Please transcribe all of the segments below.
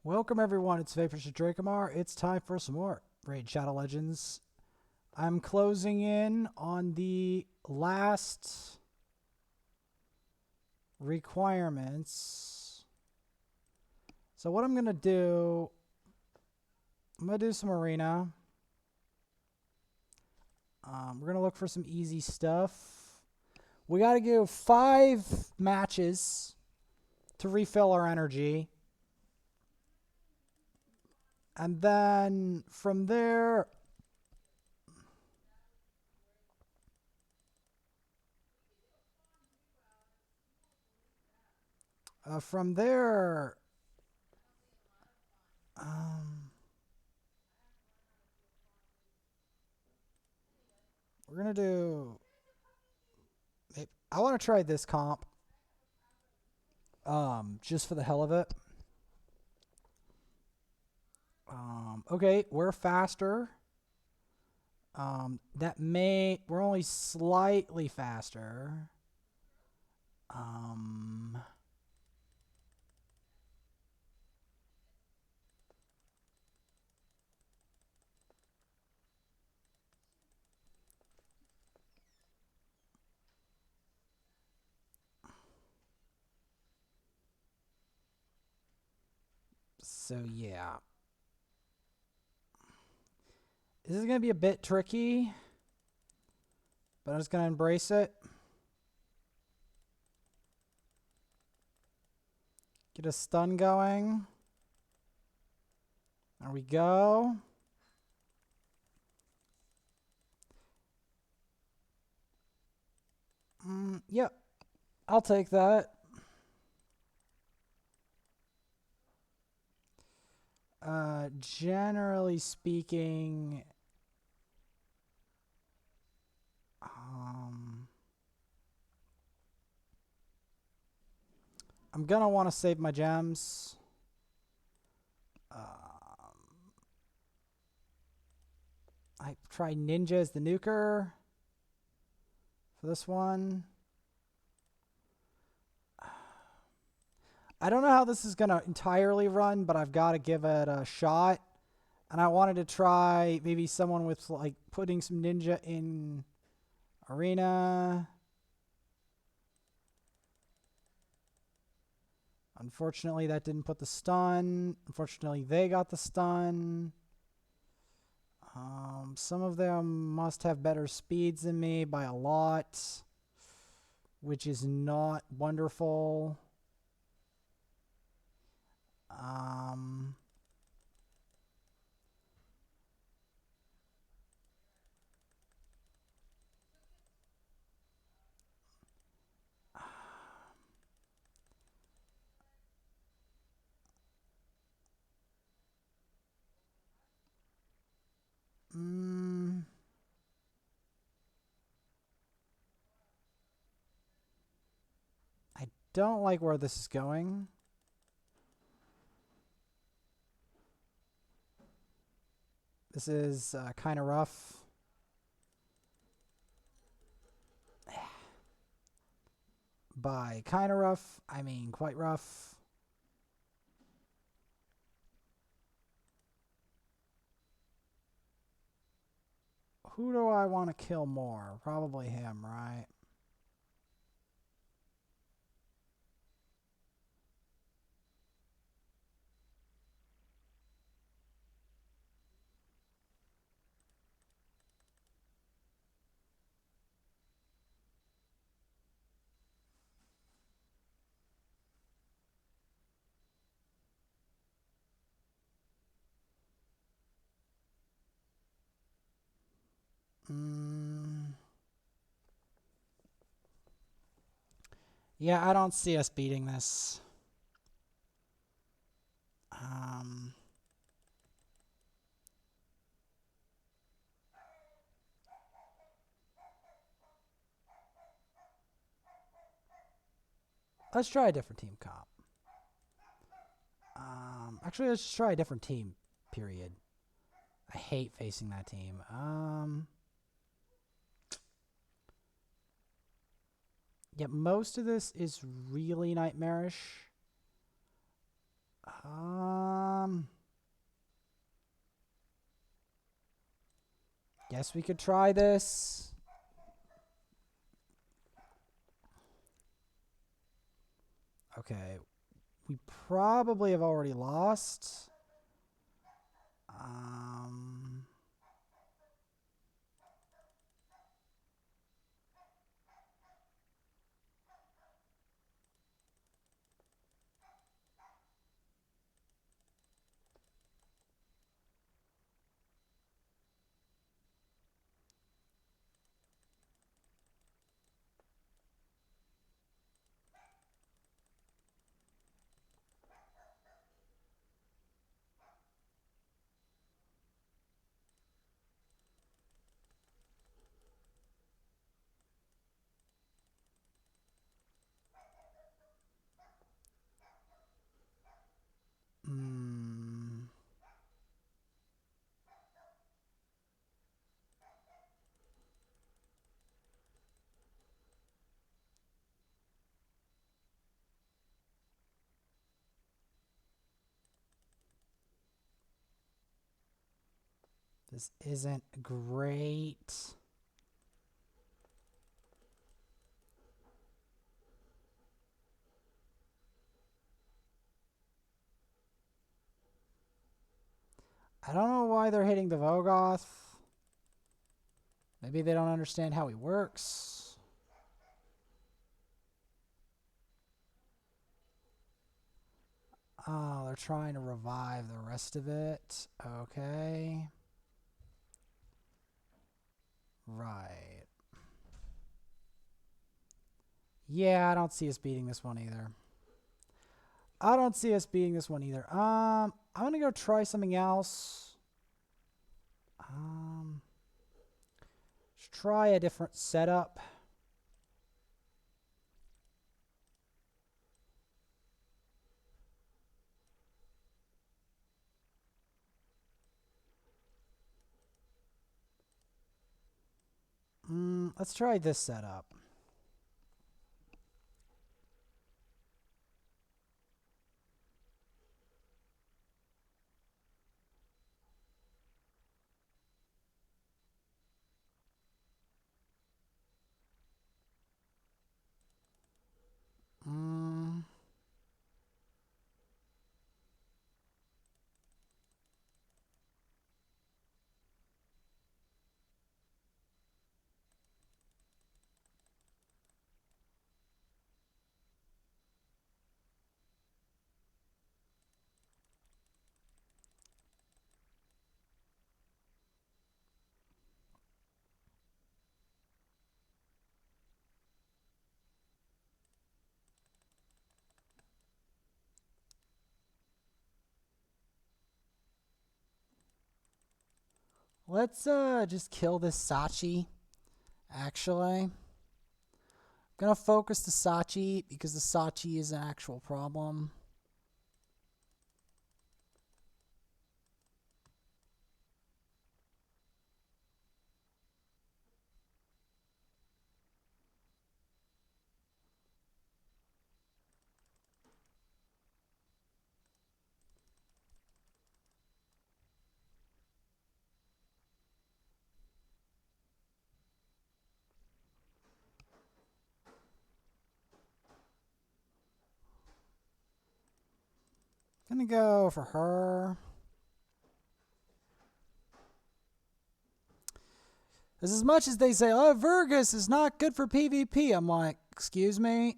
Welcome everyone, it's Vapors Drakomar. It's time for some more Raid Shadow Legends. I'm closing in on the last requirements. So what I'm going to do, I'm going to do some arena. We're going to look for some easy stuff. We got to go 5 matches to refill our energy. And then from there, we're going to do, I want to try this comp, just for the hell of it. Okay, we're faster. We're only slightly faster. So yeah. This is going to be a bit tricky, but I'm just going to embrace it. Get a stun going. There we go. Yep, I'll take that. Generally speaking, I'm gonna want to save my gems. I try Ninja as the nuker for this one. I don't know how this is gonna entirely run, but I've got to give it a shot. And I wanted to try maybe someone with like putting some Ninja in arena. Unfortunately, that didn't put the stun. Unfortunately, they got the stun. Some of them must have better speeds than me by a lot, which is not wonderful. I don't like where this is going. This is kind of rough. By kind of rough, I mean quite rough. Who do I want to kill more? Probably him, right? Yeah, I don't see us beating this. Let's try a different team comp. Actually, let's just try a different team, period. I hate facing that team. Yeah, most of this is really nightmarish. guess we could try this. Okay. We probably have already lost. This isn't great. I don't know why they're hitting the Vogoth. Maybe they don't understand how he works. Oh, they're trying to revive the rest of it. Okay. Right. Yeah, I don't see us beating this one either. I'm gonna go try something else. Let's try a different setup. Let's try this setup. Let's just kill this Sachi, actually. Gonna focus the Sachi because the Sachi is an actual problem. Gonna go for her. As much as they say, oh, Vergus is not good for PvP, I'm like, excuse me?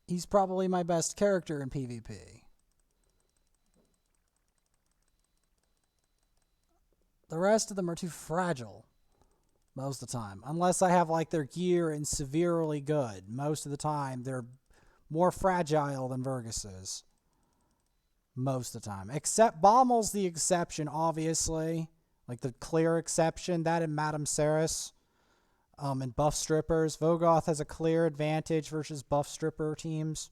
He's probably my best character in PvP. The rest of them are too fragile most of the time. Unless I have like their gear in severely good. Most of the time, they're more fragile than Vergus is. Most of the time. Except Bommel's the exception, obviously. Like the clear exception. That and Madame Ceres. And buff strippers. Vogoth has a clear advantage versus buff stripper teams.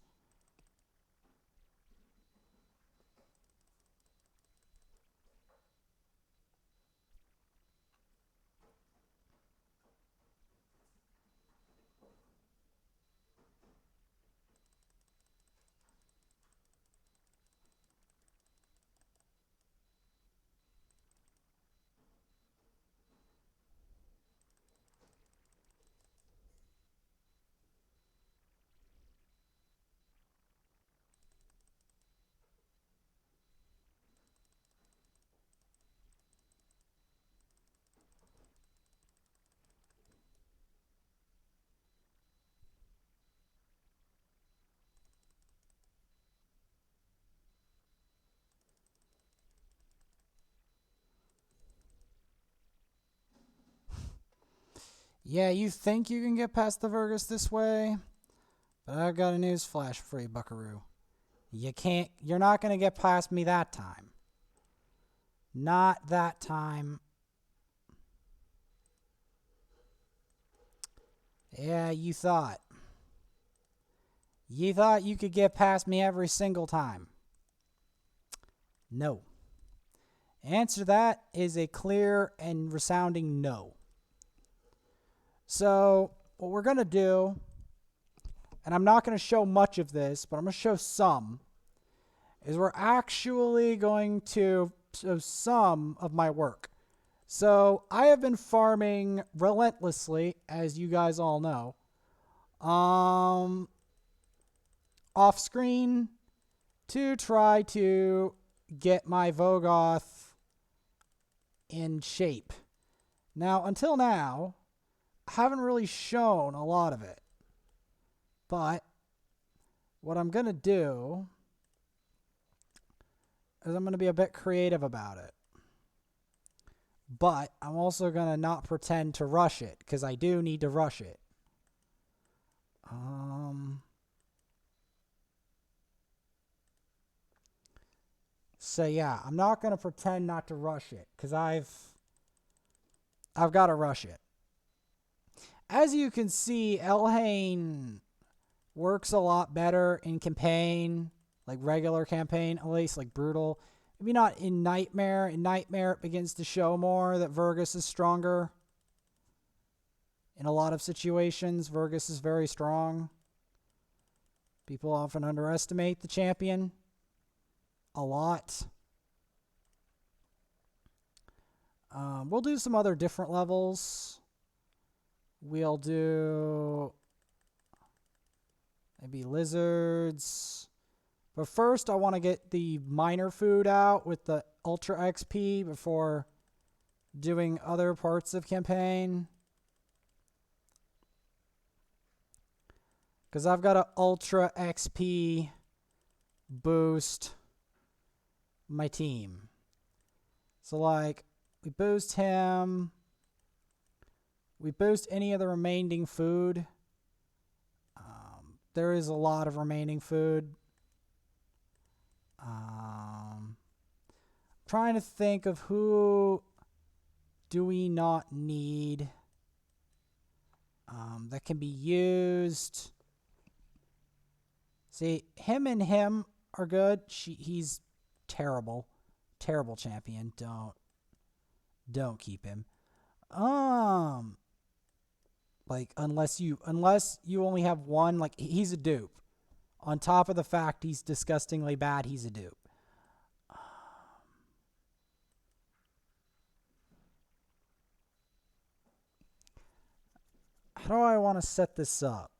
Yeah, you think you can get past the Vergus this way, but I've got a news flash for you, buckaroo. You can't, you're not going to get past me that time. Not that time. Yeah, you thought. You thought you could get past me every single time. No. Answer to that is a clear and resounding no. So, what we're going to do, and I'm not going to show much of this, but I'm going to show some, is we're actually going to show some of my work. So, I have been farming relentlessly, as you guys all know, off screen to try to get my Vogoth in shape. Now, until now, I haven't really shown a lot of it. But what I'm going to do is I'm going to be a bit creative about it. But I'm also going to not pretend to rush it, because I do need to rush it. So yeah, I'm not going to pretend not to rush it, because I've got to rush it. As you can see, Elhain works a lot better in campaign, like regular campaign, at least like brutal. Maybe not in Nightmare. In Nightmare, it begins to show more that Vergus is stronger. In a lot of situations, Vergus is very strong. People often underestimate the champion a lot. We'll do some other different levels. We'll do maybe lizards. But first, I want to get the minor food out with the Ultra XP before doing other parts of campaign. Because I've got an Ultra XP boost my team. So, like, we boost him. We boost any of the remaining food. There is a lot of remaining food. Trying to think of who do we not need that can be used. See, him and him are good. He's terrible. Terrible champion. Don't keep him. Like, unless you only have one, like, he's a dupe. On top of the fact he's disgustingly bad, he's a dupe. How do I want to set this up?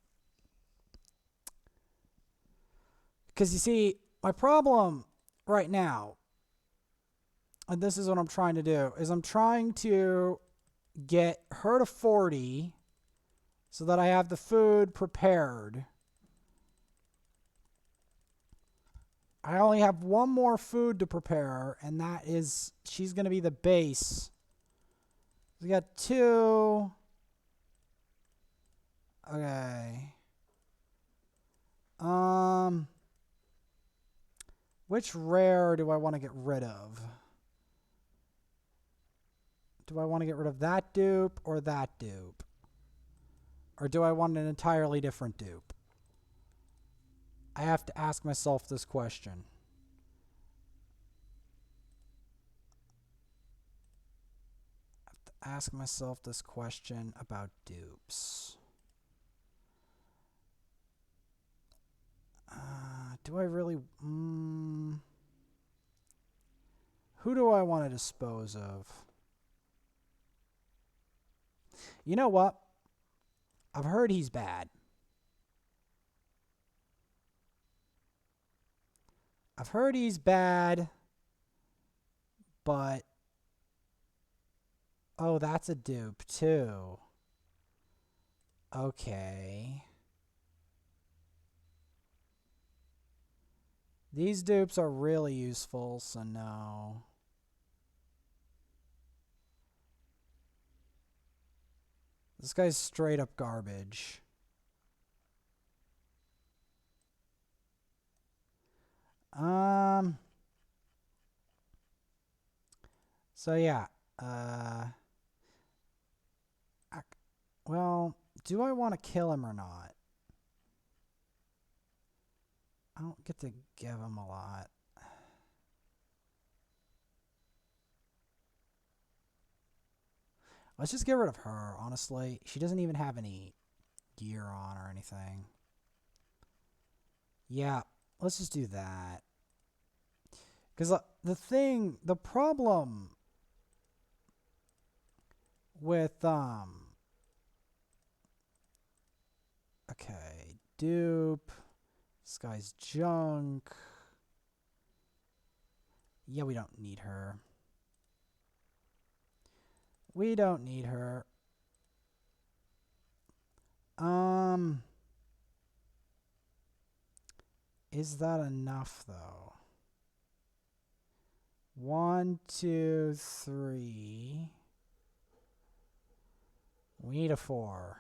Because you see, my problem right now, and this is what I'm trying to do, is I'm trying to get her to 40 so that I have the food prepared. I only have one more food to prepare, and that is, she's going to be the base. We got 2. Okay. Which rare do I want to get rid of? Do I want to get rid of that dupe or that dupe? Or do I want an entirely different dupe? I have to ask myself this question. I have to ask myself this question about dupes. Do I really... who do I want to dispose of? You know what? I've heard he's bad. I've heard he's bad, but... oh, that's a dupe, too. Okay. These dupes are really useful, so no. This guy's straight up garbage. So yeah. Well, do I want to kill him or not? I don't get to give him a lot. Let's just get rid of her, honestly. She doesn't even have any gear on or anything. Yeah, let's just do that. Because the problem with, okay, dupe. This guy's junk. Yeah, we don't need her. We don't need her. Is that enough, though? 1, 2, 3. We need a 4.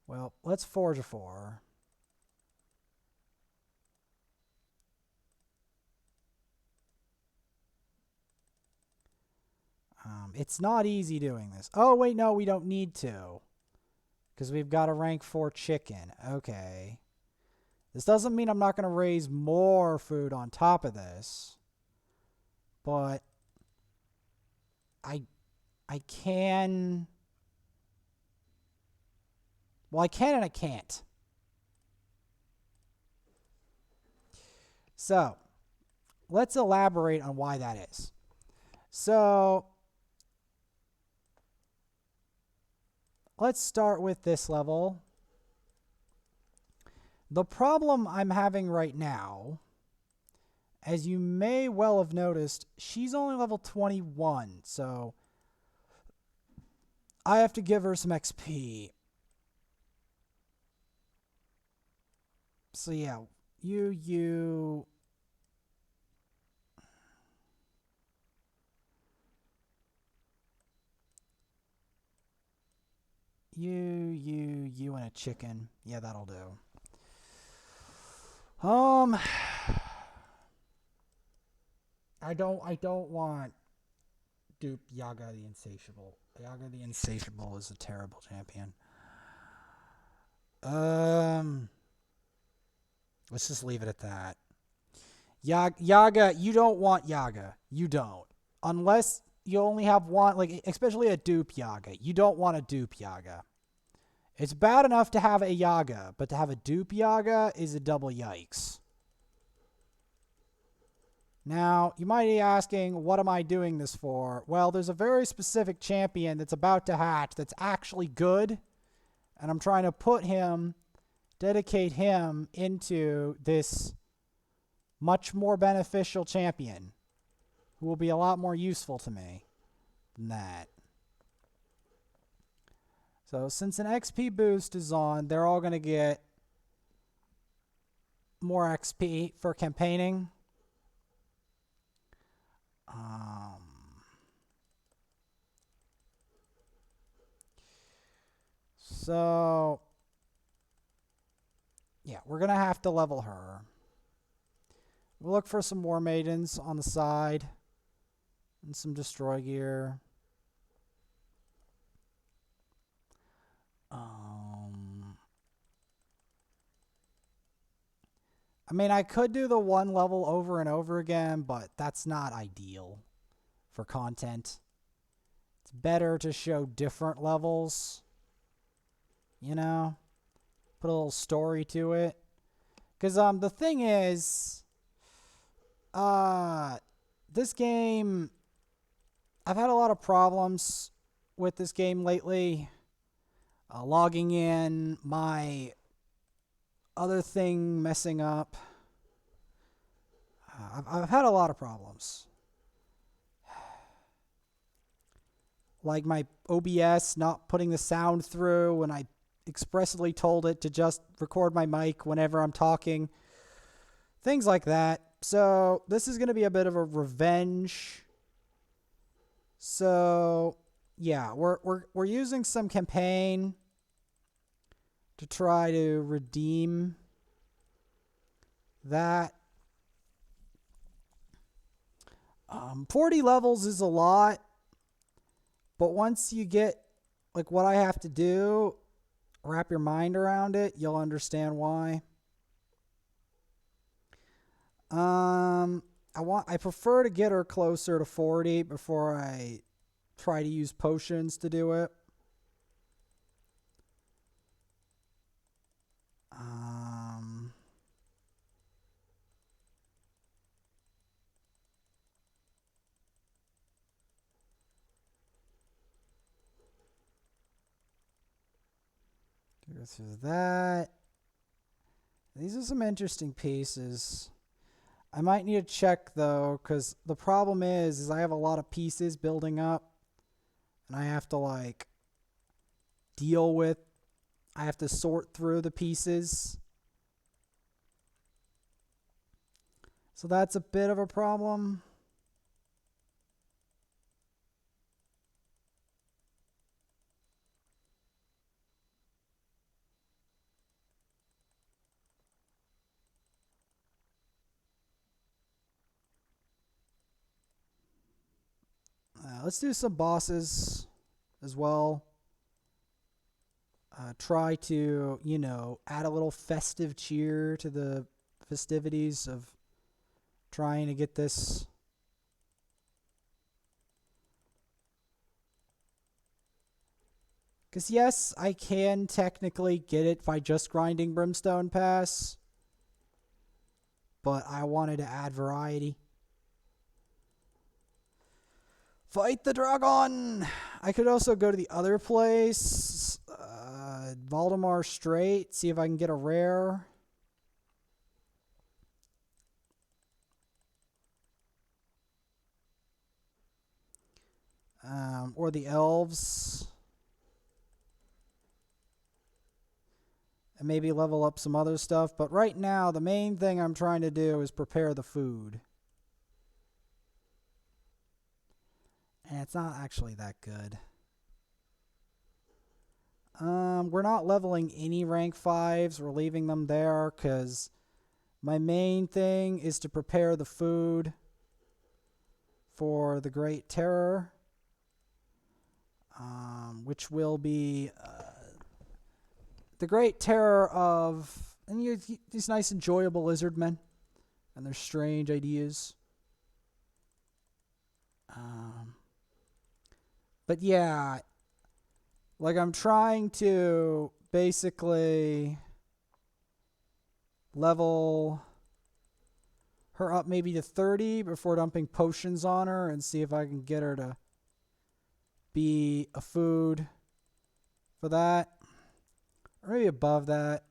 Well, let's forge a 4. It's not easy doing this. Oh, wait, no, we don't need to. Because we've got a rank 4 chicken. Okay. This doesn't mean I'm not going to raise more food on top of this. But I can... Well, I can and I can't. So, let's elaborate on why that is. So, let's start with this level. The problem I'm having right now, as you may well have noticed, she's only level 21, so I have to give her some XP. So yeah, you and a chicken. Yeah, that'll do. I don't want dupe Yaga the Insatiable. Yaga the Insatiable is a terrible champion. Let's just leave it at that. Yaga, you don't want Yaga. You don't. Unless you only have one, like, especially a dupe Yaga. You don't want a dupe Yaga. It's bad enough to have a Yaga, but to have a dupe Yaga is a double yikes. Now, you might be asking, what am I doing this for? Well, there's a very specific champion that's about to hatch that's actually good, and I'm trying to put him, dedicate him into this much more beneficial champion who will be a lot more useful to me than that. So since an XP boost is on, they're all going to get more XP for campaigning. So yeah, we're going to have to level her. We'll look for some more maidens on the side and some destroy gear. I mean, I could do the one level over and over again, but that's not ideal for content. It's better to show different levels, you know, put a little story to it. Because the thing is, this game, I've had a lot of problems with this game lately. Logging in, my other thing messing up. I've had a lot of problems. Like my OBS not putting the sound through when I expressly told it to just record my mic whenever I'm talking. Things like that. So this is going to be a bit of a revenge So yeah, we're using some campaign to try to redeem that. 40 levels is a lot, but once you get like what I have to do, wrap your mind around it, you'll understand why. I prefer to get her closer to 40 before I try to use potions to do it. Go through that. These are some interesting pieces. I might need to check though, because the problem is I have a lot of pieces building up, and I have to like deal with. I have to sort through the pieces, so that's a bit of a problem. Let's do some bosses as well. Try to, add a little festive cheer to the festivities of trying to get this. Because yes, I can technically get it by just grinding Brimstone Pass, but I wanted to add variety. Fight the dragon! I could also go to the other place, Valdemar Strait, see if I can get a rare. Or the elves. And maybe level up some other stuff. But right now, the main thing I'm trying to do is prepare the food. And it's not actually that good. We're not leveling any rank 5s. We're leaving them there because my main thing is to prepare the food for the Great Terror. Which will be the Great Terror of these nice, enjoyable lizardmen and their strange ideas. But yeah, like I'm trying to basically level her up maybe to 30 before dumping potions on her and see if I can get her to be a food for that. Or maybe above that.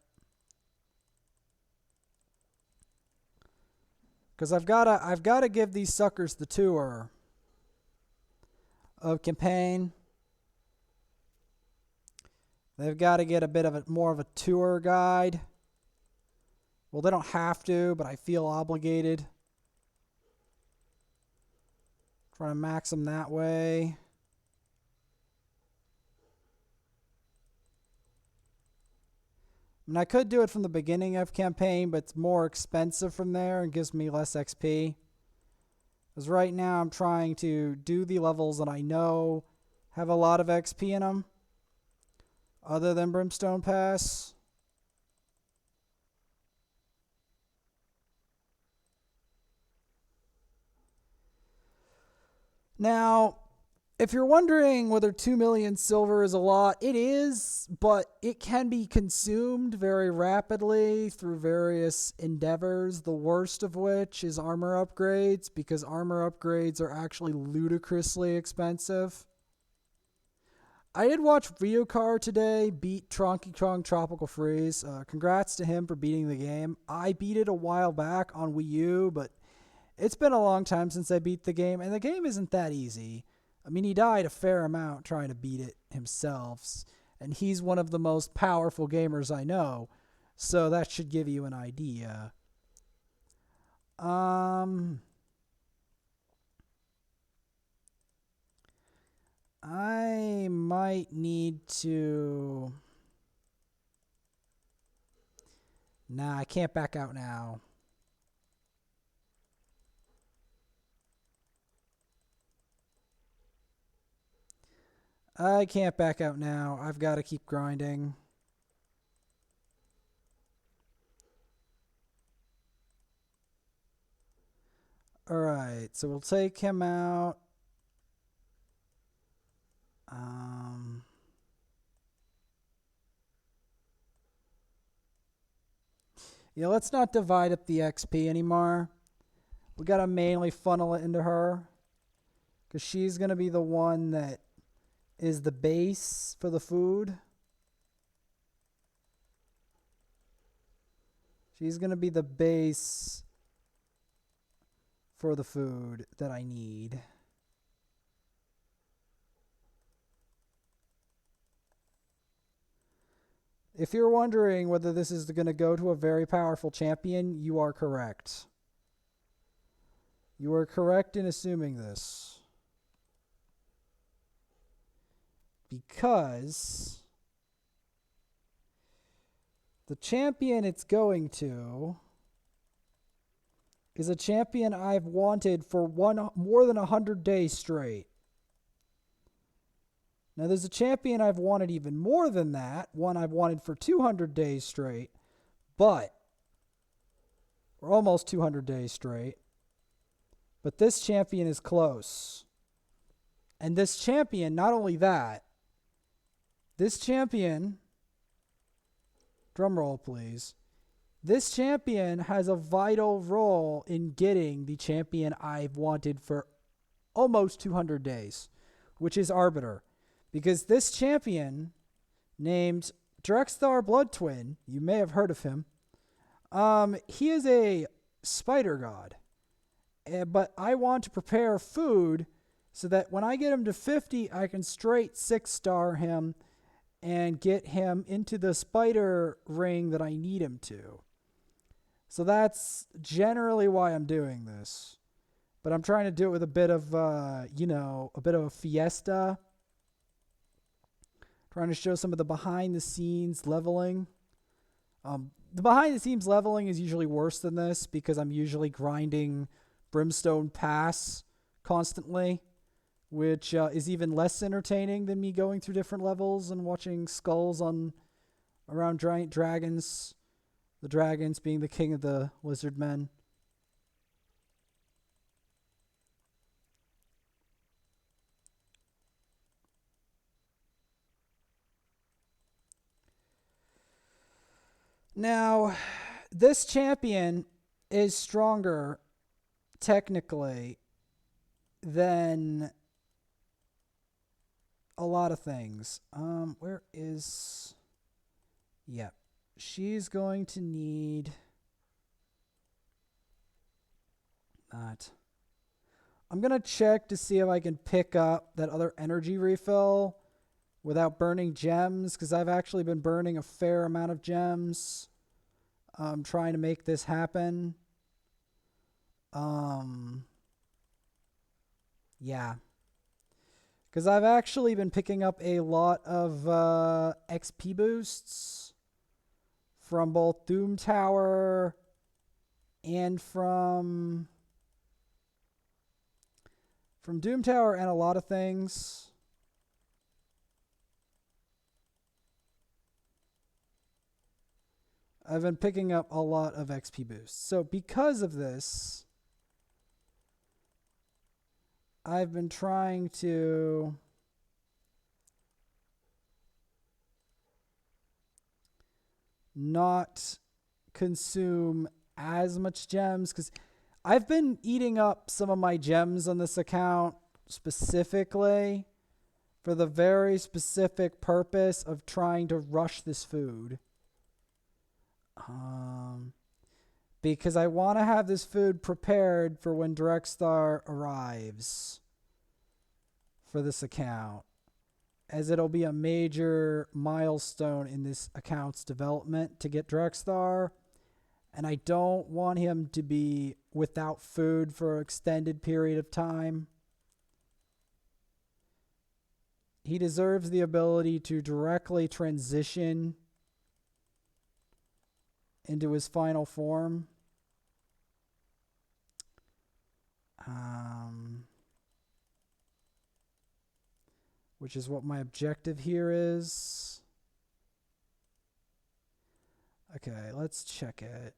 Because I've gotta give these suckers the tour of campaign. They've got to get a bit of more of a tour guide. Well, they don't have to, but I feel obligated. Trying to max them that way. I mean, I could do it from the beginning of campaign, but it's more expensive from there and gives me less XP. Because right now I'm trying to do the levels that I know have a lot of XP in them, other than Brimstone Pass. Now, if you're wondering whether 2 million silver is a lot, it is, but it can be consumed very rapidly through various endeavors, the worst of which is armor upgrades, because armor upgrades are actually ludicrously expensive. I did watch Ryukar today beat Tronky Trong Tropical Freeze. Congrats to him for beating the game. I beat it a while back on Wii U, but it's been a long time since I beat the game, and the game isn't that easy. I mean, he died a fair amount trying to beat it himself, and he's one of the most powerful gamers I know, so that should give you an idea. I might need to... Nah, I can't back out now. I can't back out now. I've got to keep grinding. Alright, so we'll take him out. Yeah, let's not divide up the XP anymore. We got to mainly funnel it into her, because she's going to be the one that is the base for the food. She's going to be the base for the food that I need. If you're wondering whether this is going to go to a very powerful champion, you are correct. You are correct in assuming this. Because the champion it's going to is a champion I've wanted for more than 100 days straight. Now, there's a champion I've wanted even more than that, one I've wanted for 200 days straight, or almost 200 days straight. But this champion is close. And this champion, not only that, this champion, drumroll please, this champion has a vital role in getting the champion I've wanted for almost 200 days, which is Arbiter. Because this champion, named Drexthar Blood Twin, you may have heard of him, he is a spider god. But I want to prepare food so that when I get him to 50, I can straight 6-star him and get him into the spider ring that I need him to. So that's generally why I'm doing this. But I'm trying to do it with a bit of, a bit of a fiesta. Trying to show some of the behind-the-scenes leveling. The behind-the-scenes leveling is usually worse than this because I'm usually grinding Brimstone Pass constantly, which is even less entertaining than me going through different levels and watching skulls around giant dragons. The dragons being the king of the lizard men. Now, this champion is stronger, technically, than a lot of things. Where is... Yeah. She's going to need... that. I'm going to check to see if I can pick up that other energy refill without burning gems, because I've actually been burning a fair amount of gems trying to make this happen. Yeah. Because I've actually been picking up a lot of XP boosts from both Doom Tower and from Doom Tower and a lot of things. I've been picking up a lot of XP boosts. So because of this, I've been trying to not consume as much gems, because I've been eating up some of my gems on this account specifically for the very specific purpose of trying to rush this food. Because I want to have this food prepared for when Drexthar arrives for this account, as it'll be a major milestone in this account's development to get Drexthar, and I don't want him to be without food for an extended period of time. He deserves the ability to directly transition into his final form. Which is what my objective here is. Okay, let's check it.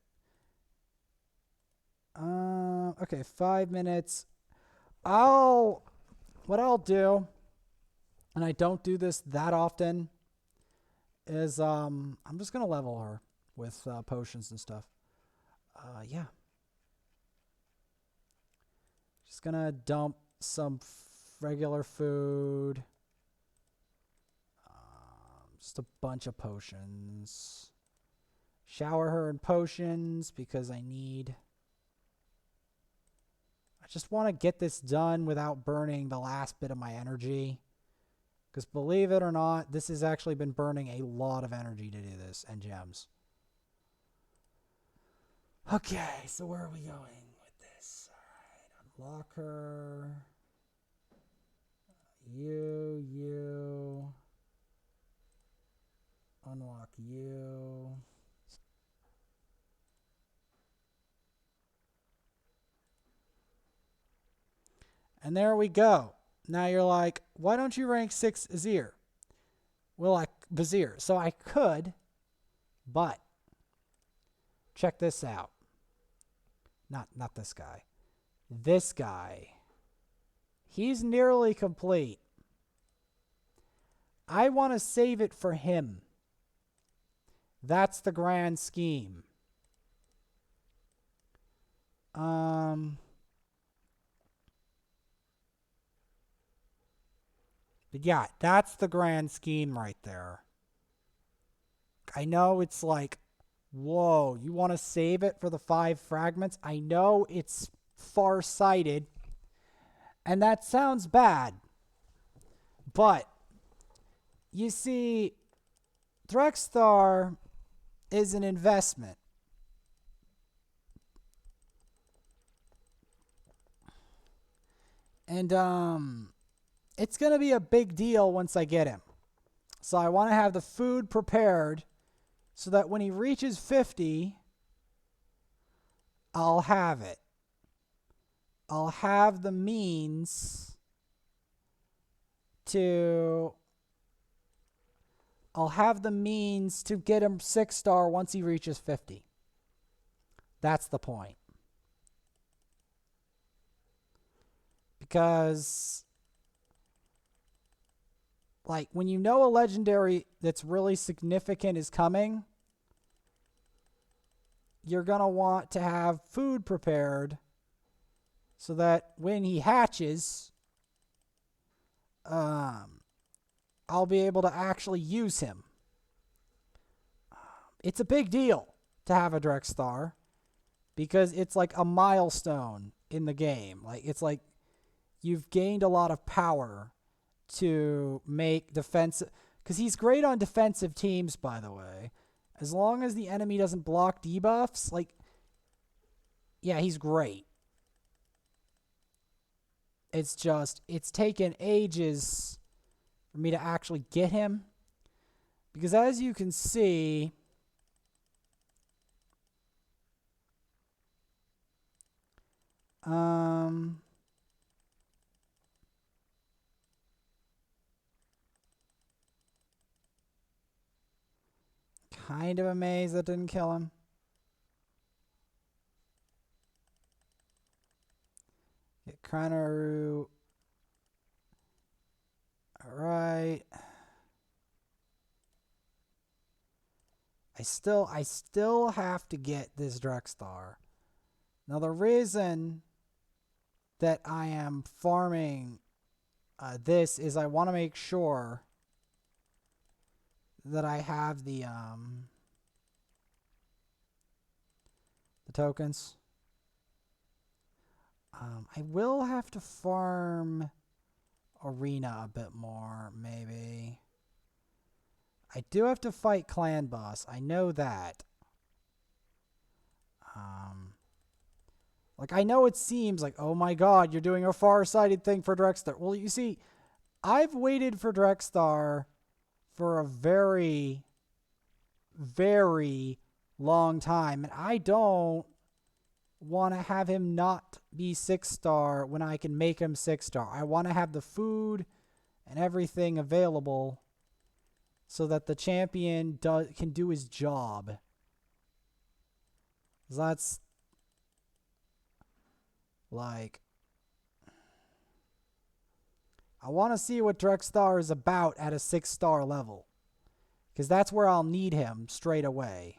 Okay, 5 minutes. What I'll do, and I don't do this that often, is I'm just gonna level her with potions and stuff. Yeah. Just gonna dump some regular food. Just a bunch of potions. Shower her in potions because I just want to get this done without burning the last bit of my energy. Because believe it or not, this has actually been burning a lot of energy to do this, and gems. Okay, so where are we going with this? Alright, unlock her. You. Unlock you. And there we go. Now you're like, why don't you rank 6 Azir? Well, Vizier. So I could, but check this out. Not this guy. This guy. He's nearly complete. I want to save it for him. That's the grand scheme. But yeah, that's the grand scheme right there. I know it's like, whoa, you want to save it for the 5 fragments? I know it's far-sighted, and that sounds bad. But, you see, Drexthar is an investment. And, it's going to be a big deal once I get him. So I want to have the food prepared so that when he reaches 50, I'll have it. I'll have the means to get him 6-star once he reaches 50. That's the point. Because like, when you know a legendary that's really significant is coming, you're going to want to have food prepared so that when he hatches, I'll be able to actually use him. It's a big deal to have a Drexthar because it's like a milestone in the game. Like, it's like you've gained a lot of power to make defensive, because he's great on defensive teams, by the way. As long as the enemy doesn't block debuffs, like, yeah, he's great. It's just, it's taken ages for me to actually get him. Because as you can see, kind of amazed that didn't kill him. Get Kranaru. Alright. I still have to get this Drexthar. Now the reason that I am farming this is I want to make sure that I have the tokens. I will have to farm Arena a bit more, maybe. I do have to fight Clan Boss. I know that. Like, I know it seems like, oh my god, you're doing a far-sighted thing for Drexthar. Well, you see, I've waited for Drexthar for a very, very long time, and I don't want to have him not be 6-star when I can make him 6-star. I want to have the food and everything available so that the champion can do his job. That's like, I want to see what Drexthar is about at a 6-star level, because that's where I'll need him straight away.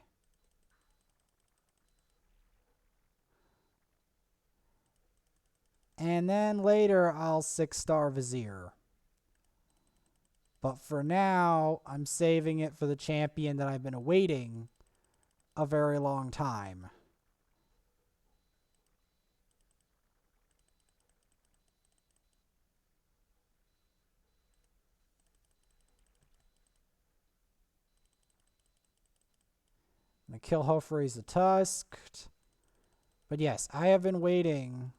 And then later I'll 6-star Vizier. But for now, I'm saving it for the champion that I've been awaiting a very long time. I'm going to kill Hofre's the Tusked. But yes, I have been waiting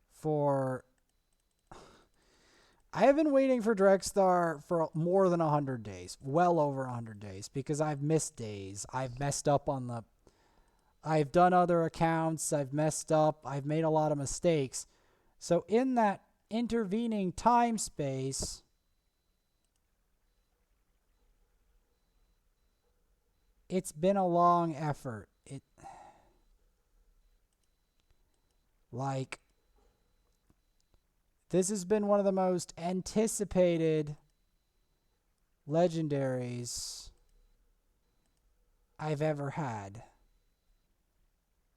for... I have been waiting for Drexthar for more than 100 days. Well over 100 days. Because I've missed days. I've messed up on the... I've done other accounts. I've messed up. I've made a lot of mistakes. So in that intervening time space... It's been a long effort. This has been one of the most anticipated legendaries I've ever had.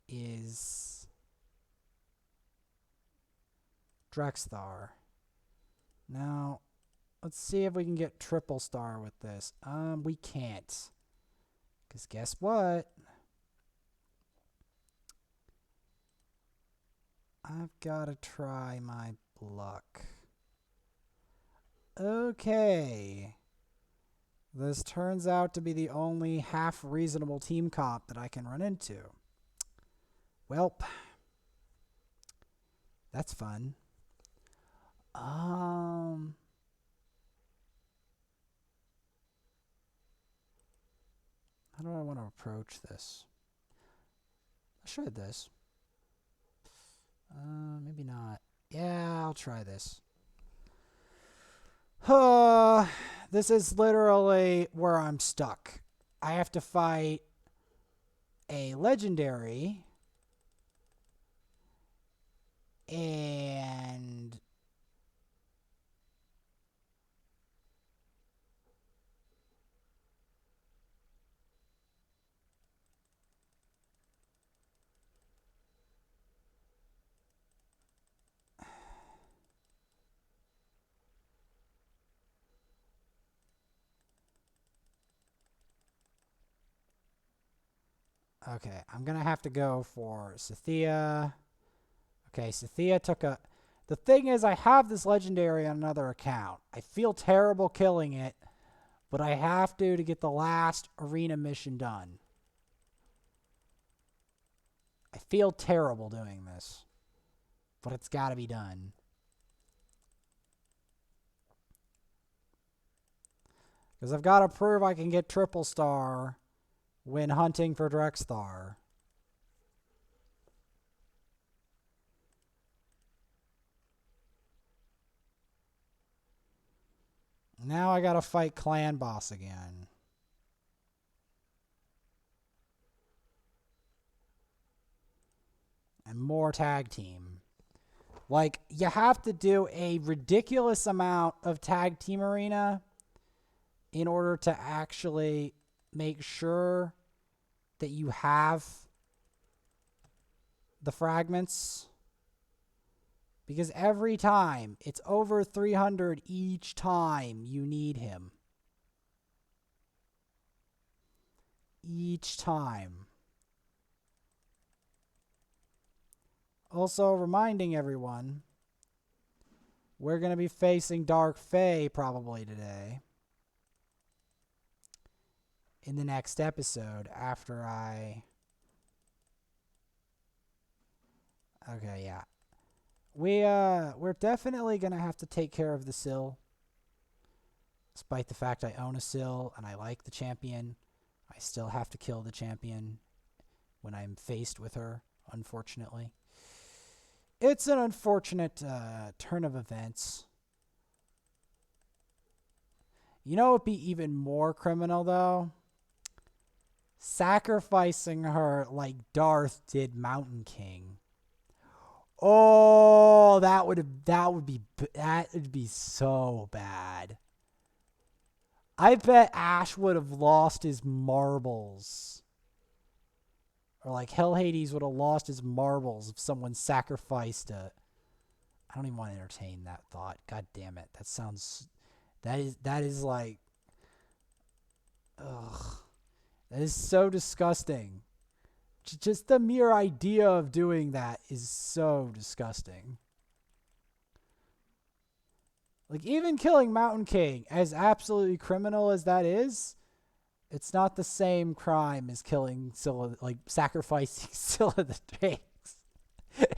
Is Drexthar. Now, let's see if we can get triple star with this. We can't. Because guess what? I've got to try my luck. Okay. This turns out to be the only half reasonable team comp that I can run into. Welp. That's fun. How do I want to approach this? I should this. Maybe not. Yeah, I'll try this. This is literally where I'm stuck. I have to fight a legendary and okay, I'm going to have to go for Sathia. Okay, Sathia took a... The thing is, I have this legendary on another account. I feel terrible killing it, but I have to get the last arena mission done. I feel terrible doing this, but it's got to be done. Because I've got to prove I can get triple star when hunting for Drexthar. Now I gotta fight clan boss again. And more tag team. Like, you have to do a ridiculous amount of tag team arena in order to actually make sure that you have the fragments. Because every time, it's over 300 each time you need him. Each time. Also reminding everyone, we're going to be facing Dark Fae probably today. In the next episode after I... Okay, yeah. We're definitely gonna have to take care of the Sill. Despite the fact I own a Sill and I like the champion, I still have to kill the champion when I'm faced with her, unfortunately. It's an unfortunate turn of events. You know what would be even more criminal, though? Sacrificing her like Darth did Mountain King. Oh, that would be so bad. I bet Ash would have lost his marbles. Or like Hell Hades would have lost his marbles if someone sacrificed a... I don't even want to entertain that thought. God damn it. That sounds... That is like... Ugh. That is so disgusting. Just the mere idea of doing that is so disgusting. Like, even killing Mountain King, as absolutely criminal as that is, it's not the same crime as killing Scylla, like sacrificing Scylla the Drakes.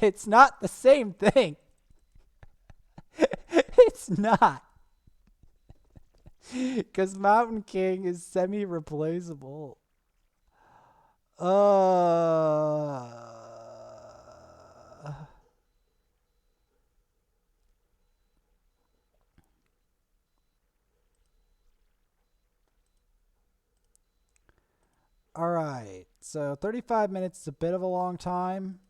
It's not the same thing. It's not. Because Mountain King is semi-replaceable. Alright, so 35 minutes is a bit of a long time,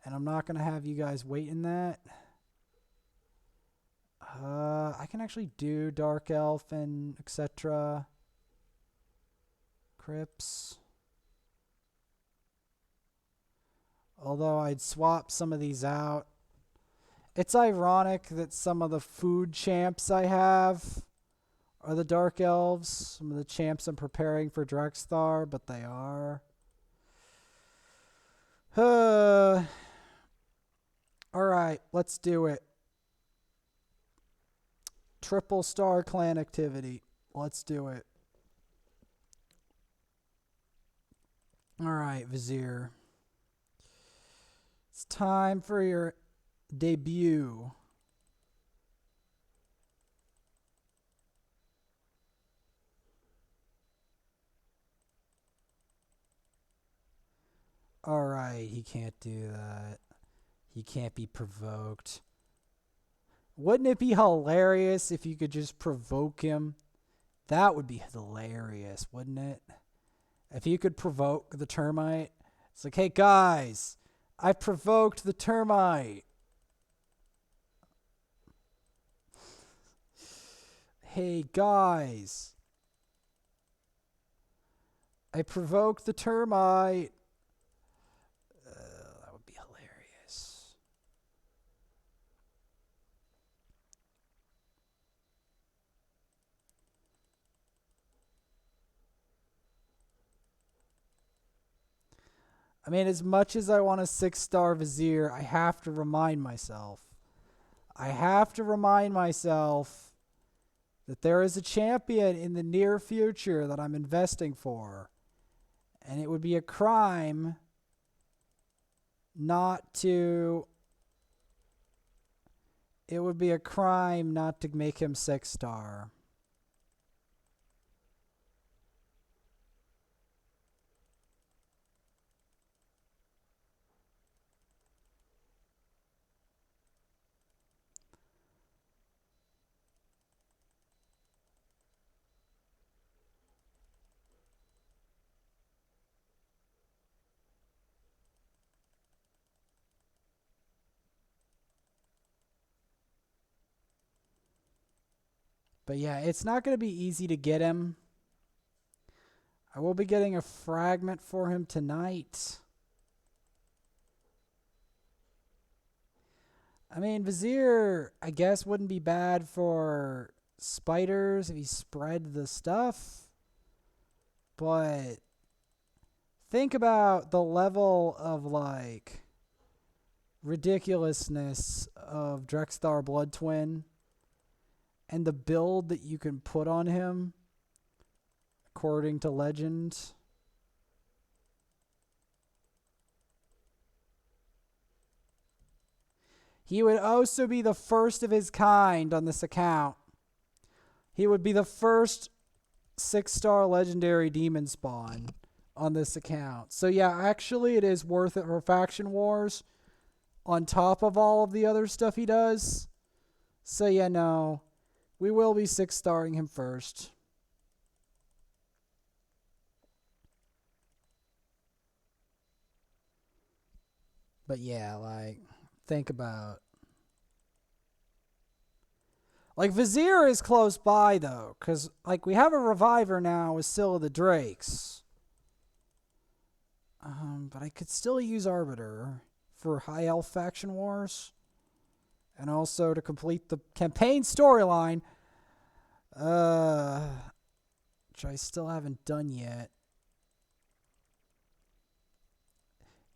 and I'm not going to have you guys wait in that. I can actually do Dark Elf and etc. Crypts. Although I'd swap some of these out. It's ironic that some of the food champs I have are the Dark Elves. Some of the champs I'm preparing for Drexthar, but they are. Alright, let's do it. Triple star clan activity. Let's do it. Alright, Vizier. It's time for your debut. Alright, he can't do that. He can't be provoked. Wouldn't it be hilarious if you could just provoke him? That would be hilarious, wouldn't it? If you could provoke the termite. It's like, hey guys, I provoked the termite. Hey guys, I provoked the termite. That would be hilarious. I mean, as much as I want a 6-star Vizier, I have to remind myself. That there is a champion in the near future that I'm investing for. And it would be a crime not to... It would be a crime not to make him 6-star. But yeah, it's not going to be easy to get him. I will be getting a fragment for him tonight. I mean, Vizier, I guess, wouldn't be bad for spiders if he spread the stuff. But think about the level of, like, ridiculousness of Drexthar Blood Twin. And the build that you can put on him, according to legend. He would also be the first of his kind on this account. He would be the first 6-star legendary demon spawn on this account. So yeah, actually it is worth it for Faction Wars on top of all of the other stuff he does. So yeah, no. We will be 6-starring him first. But yeah, like, think about... Like, Vizier is close by, though, because, like, we have a Reviver now with Scylla the Drakes. But I could still use Arbiter for High Elf Faction Wars. And also to complete the campaign storyline. Which I still haven't done yet.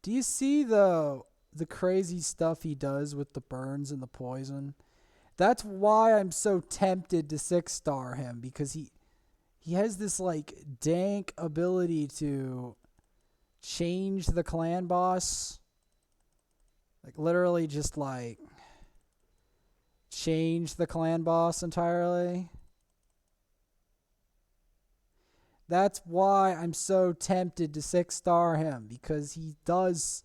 Do you see the crazy stuff he does with the burns and the poison? That's why I'm so tempted to 6-star him, because he has this like dank ability to change the clan boss. Like literally just like change the clan boss entirely. That's why I'm so tempted to 6-star him, because he does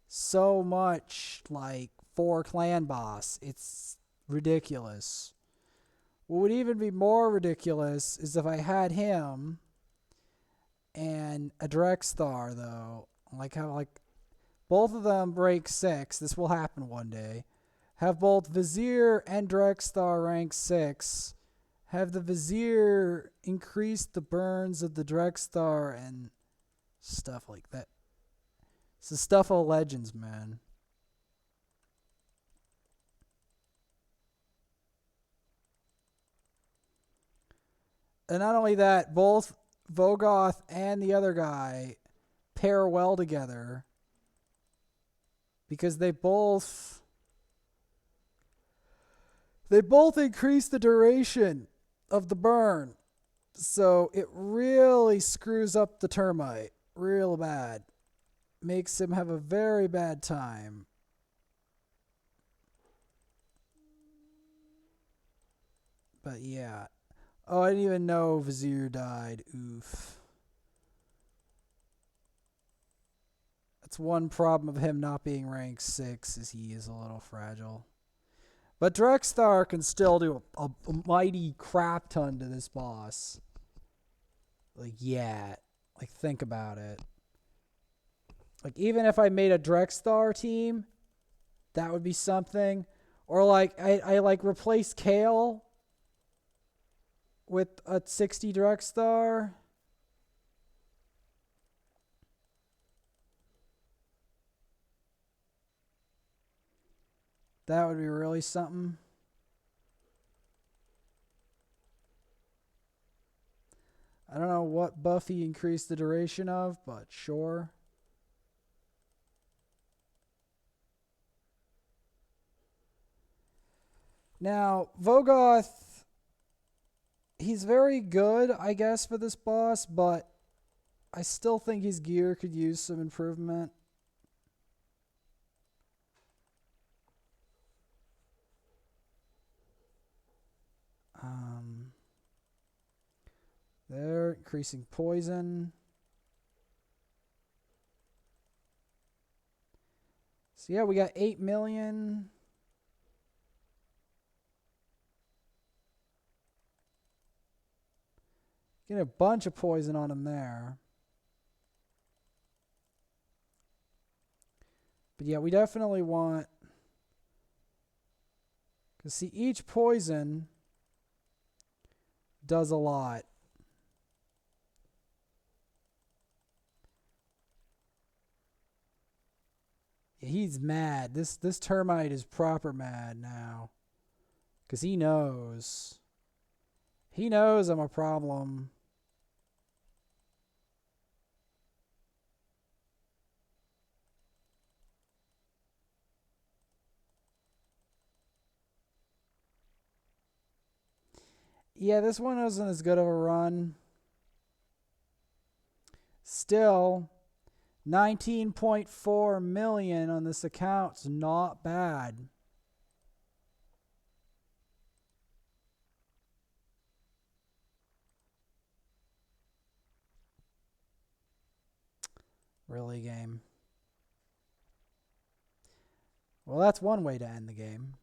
so much like for clan boss. It's ridiculous. What would even be more ridiculous is if I had him and a Drexthar, though. Like how like both of them break 6. This will happen one day. Have both Vizier and Drexthar rank 6. Have the Vizier increase the burns of the Drexthar and stuff like that. It's the stuff of legends, man. And not only that, both Vogoth and the other guy pair well together, because they both increase the duration of the burn. So it really screws up the termite real bad. Makes him have a very bad time. But yeah. Oh, I didn't even know Vizier died. Oof. That's one problem of him not being ranked 6, is he is a little fragile. But Drexthar can still do a mighty crap ton to this boss. Like, yeah. Like, think about it. Like, even if I made a Drexthar team, that would be something. Or, like, I like, replace Kale with a 60 Drexthar. That would be really something. I don't know what buff he increased the duration of, but sure. Now, Vogoth, he's very good, I guess, for this boss, but I still think his gear could use some improvement. They're increasing poison. So yeah, we got 8 million. Get a bunch of poison on him there. But yeah, we definitely want... Because see, each poison does a lot. Yeah, he's mad. This termite is proper mad now. Because he knows. He knows I'm a problem. Yeah, this one wasn't as good of a run. Still, 19.4 million on this account's not bad. Really, game? Well, that's one way to end the game.